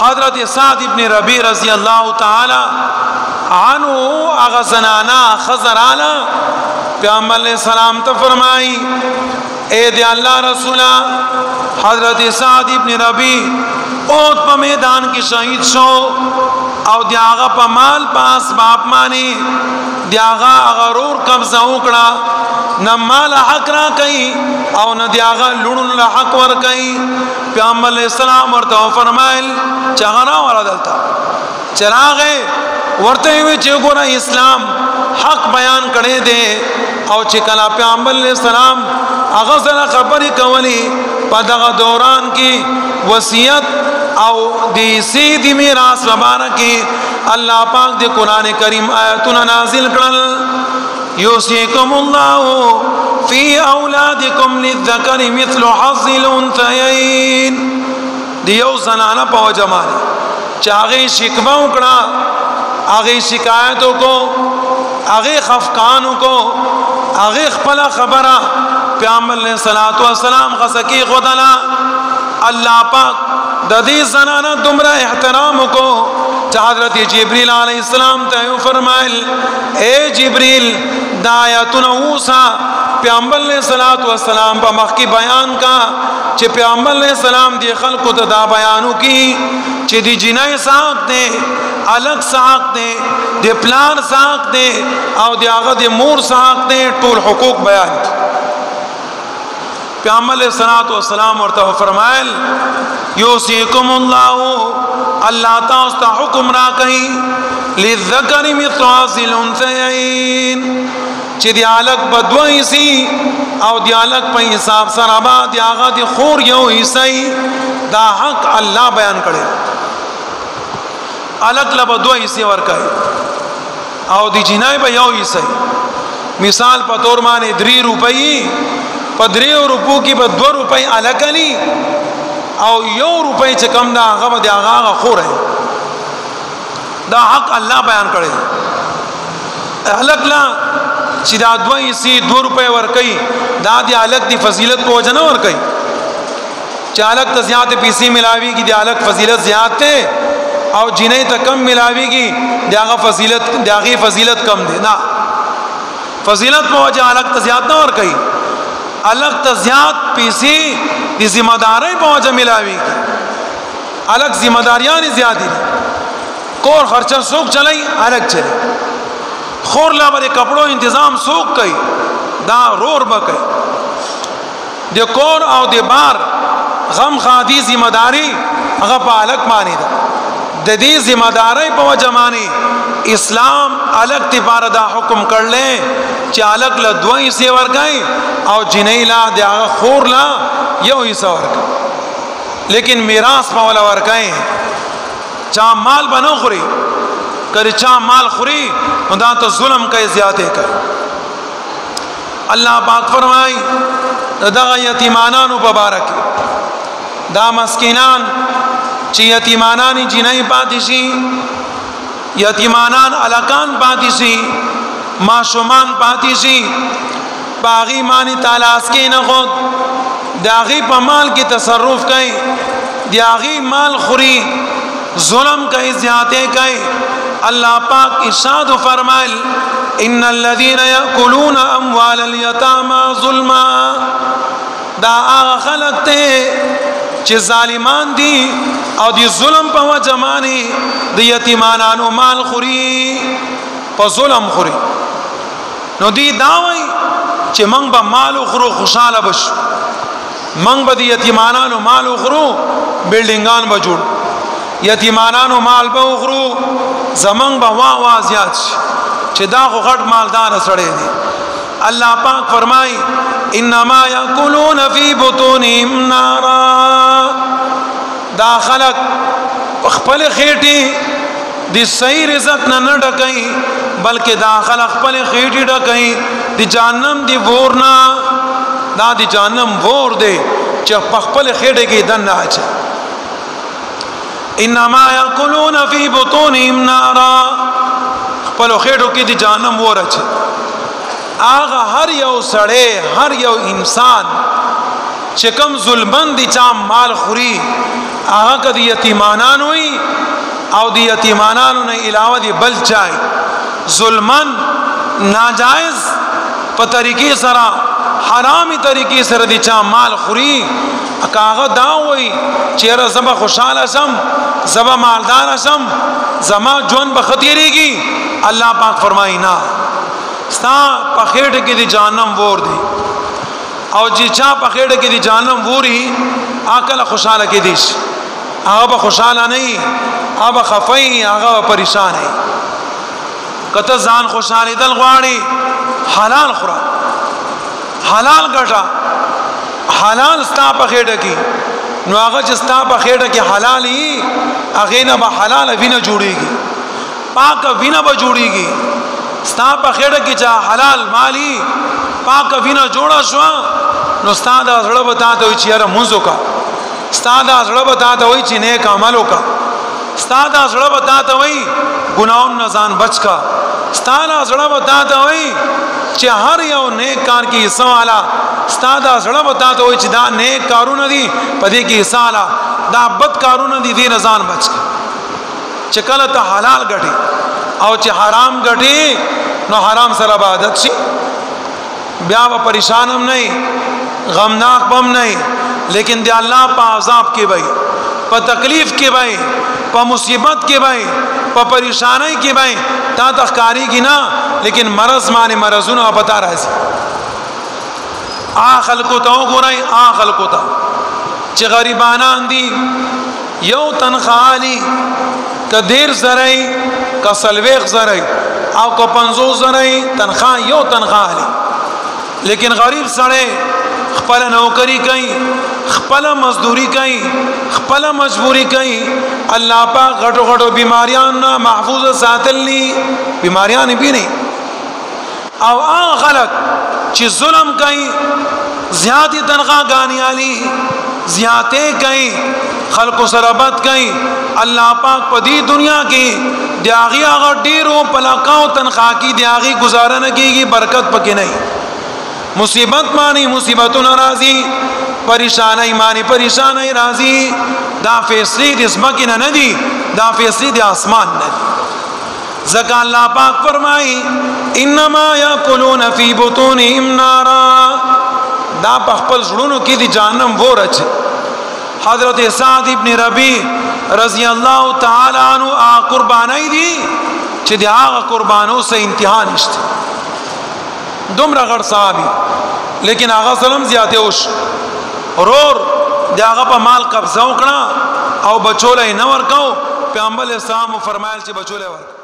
हजरत साद इब्न रबी रजी अल्लाह ताला अन्हु आगा ज़नाना खज़राना पैगंबर सलाम तो फरमाई ए दे अल्लाह रसूला हजरत साद इब्न रबी ओत प मैदान की शहीद शो और दियागा प माल पास बाप माने दियागा अगरूर कब्जा उकड़ा न माल हक रा कहीं और न दियागा लुड़न हक वर कहीं पैगंबर सलाम और तो फरमाइल चगरा वाला दलता चला गए वर्ते हुए चेगोरा इस्लाम हक बयान करे दे और चिकला पैगंबर सलाम अगज़ला खबर कवली पदगा दौरान की वसीयत और दी सीधी मीरास मुबारक की अल्लाह पाक दे कुरान करीम आयतुन नाजिल करल युसीकुमुल्लाहु फी औलादिकुम लिज़्ज़करि मिस्लु हज़्ज़िल उन्सयैन दियो ज़नाना पाव जमाने चागे शिकवा उकड़ा आगे शिकायतों को आगे खफकानों को आगे खपला खबरा पैगंबर सलातो वसलाम खसकी खुदला अल्लाह पाक ददी ज़नाना तुमरा एहतराम को हज़रत जिब्रील अलैहिस्सलाम तय फरमाइल ए जिब्रील दायतुन ऊसा पैगंबर सलातो वसलाम पर मक्की बयान का चे पैगंबर सलाम दी खल्क को दा बयानों की चे दी जिनाए साक दे अलग साक दे दे प्लान साक दे और दे आगा दे मूर साक दे टूल हुकूक बयान पैगंबर सलातो वसलाम और तो फरमाइल युसीकुमुल्लाहु अल्लाह तास्ता हुक्म रा कहीं लिज़्ज़करि मिस्लु हज़्ज़िल उन्सयैन चे दियालक बदवाई सी और दियालक पे हिसाब सराबा दियागा दी खोर यो हिस्साई दा हक अल्लाह बयान करे अलग लबदवा हिस्से वर कहे और दी जिनाए पे यो हिस्साई मिसाल पतोर माने 3 रुपये पदरे रुपू की 2 रुपये अलग अली और यो रुपये चे कम दा आगा बदे आगा खोर है दा हक अल्लाह बयान करे अलग ला चिदा 2 रुपये वर कई दादी अलग दी फजीलत को वजन वर कई चालक तजियात पीसी मिलावी की दियालक फजीलत ज्यादा और जिन्हें तक कम मिलावी की दियागा फजीलत दियागी फजीलत कम दे ना फजीलत को वजह अलग तजियात ना वर कई अलग तजियात पीसी दी जिम्मेदारी पर वजह मिलावी की अलग जिम्मेदारियां नहीं ज्यादा कोर खर्चा सूख चलाई अलग चले खोर ला बरे कपड़ों इंतजाम सूख कई दा रोर बकई दे कोर और दे बार गम खादी जिम्मेदारी अगर अलग मानी दा ददी जिम्मेदारी पर जमानी इस्लाम अलग तिबारदा हुक्म कर ले चालक ला 2 हिस्से वर गई और जिन्हें ला दे खोर ला यो हिस्सा वर गई लेकिन मीरास पावला वर गए चा माल बनो खुरी कर चा माल खुरी उदा तो जुल्म के ज्यादा कर अल्लाह पाक फरमाई दा यतीमाना मुबारक दा मस्किनान ची यतीमानानी जिनाई पातिशी यतीमानान अलकान पातिशी माशुमान पातिशी बागी मानी तालास के न खुद दागी पमाल की तसर्रुफ कई दागी माल खुरी जुल्म कई ज्यादा कई अल्लाह पाक इरशाद फरमाइल इन्नल्लज़ीना यअकुलूना अम्वालल यतामा ज़ुल्मा दा आगा खलकते चे जालिमान दी और दी जुल्म पवा जमानी दी यतीमानानो माल खुरी प जुल्म खुरी नो दी दावई चे मंग बा माल उखरू खुशाल बश मंग बा दी यतीमानानो माल उखरू बिल्डिंगान बजुड़ यतीमानानो माल बा उखरू जमंग बवा वाजियात चे दा को घट मालदार सड़े दे अल्लाह पाक फरमाई इन्नमा यकुलून फी बुतूनिहिम नारा दा खलक खपल खेटी दी सही रिज़्क़ न ढकई बल्कि दा खलक खपल खेटी ढकई दी जहन्नम दी वोरना दा दी जहन्नम वोर दे चे खपल खेटे की दन नाच इन्नमा यकुलून फी बुतूनिहिम नारा खपल खेटो की दी जहन्नम वोर अच्छे आगा हर यो सड़े हर यो इंसान चिकम जुल्मन दी चाम माल खुरी هغه کدی یتیمانان وي او دی یتیمانانو نه علاوه دی بل چای ظلمن ناجائز په طریقې سره حرامي طریقې سره دی چا مال خوري کاغه دا وای چیرې زما خوشاله سم زما مالدار سم زما جون بختیریږي الله پاک فرمایي نه ستا په خېټه کې دی جهنم ور دی او چې چا په خېټه کې دی جهنم ووري عقل خوشاله کې دیش هغه خوشاله نه هغه خفای هغه پریشان ہے کته ځان خوشاله دل غواړي حلال خورا حلال ګټه حلال ستا په خېټه کې نو هغه چې ستا په خېټه کې حلال هي هغه نه به حلال وینه جوړيږي پاک وینه به جوړيږي ستا په خېټه کې چې حلال مالی پاک وینه جوړا شو نو ستا د زړه به تاسو چې یاره منځو کا ستا د زړه به تاسو چې نیک عمل وکا ستا د زړه به تاسو وای ګناون نه ځان بچ کا ستا د زړه به تاسو وای چې هر یو نیک کار کې حصہ والا ستا د زړه به تاسو وای چې دا نیک کارونه دي پدې کې حصہ والا دا بد کارونه دي دې نه ځان بچ کا چې کله ته حلال ګټي او چې حرام ګټي نو حرام سره عبادت شي بیا و پریشان هم نه غمناک بم نه لیکن دی الله په عذاب کې وای په تکلیف کې وای په مصیبت کې وای په پریشانای کې وای تا تخکاری کی نه لیکن مرض معنی مرزونه پتا راځي خلکو ته وګورئ خلکو ته چې غریبانان دي یو تنخوالی ک دیر زرای ک سلويخ زرای او ک 50 زرای تنخواه یو تنخوالی لیکن غریب سړی خپل نوکری کوي خپل مزدوری کوي خپل مجبوری کوي الله پاک غټو غټو بیماریاں محفوظ ساتلی بیماریاں به نه او خلق چې ظلم کوي زیاتی تنخواه غانیالی زیاته کوي خلق سره بد کوي الله پاک په دې دنیا کې دیاغي هغه ډیرو پلاکاو تنخواه کې دیاغي گزاره نه کیږي برکت پکې نه مصیبت مانی مصیبتون راضی پریشانی مانی پریشانی راضی دا فیصلی دی اسمکی ندی دا فیصلی دی آسمان ندی زکا اللہ پاک فرمائی انما یاکلون فی بطونهم نارا دا پخپل زړونو کې دی جہنم وہ رچ حضرت سعد ابن ربی رضی اللہ تعالی عنہ قربانی دی چې دی آغا قربانو سے انتہا نشتے دومره غړ صحابي لیکن هغه سلام زیاته اوش رور داغه په مال قبضه وکړه او بچولې نه ورکاو پیغمبر اسلام فرمایل چې بچولې ورکاو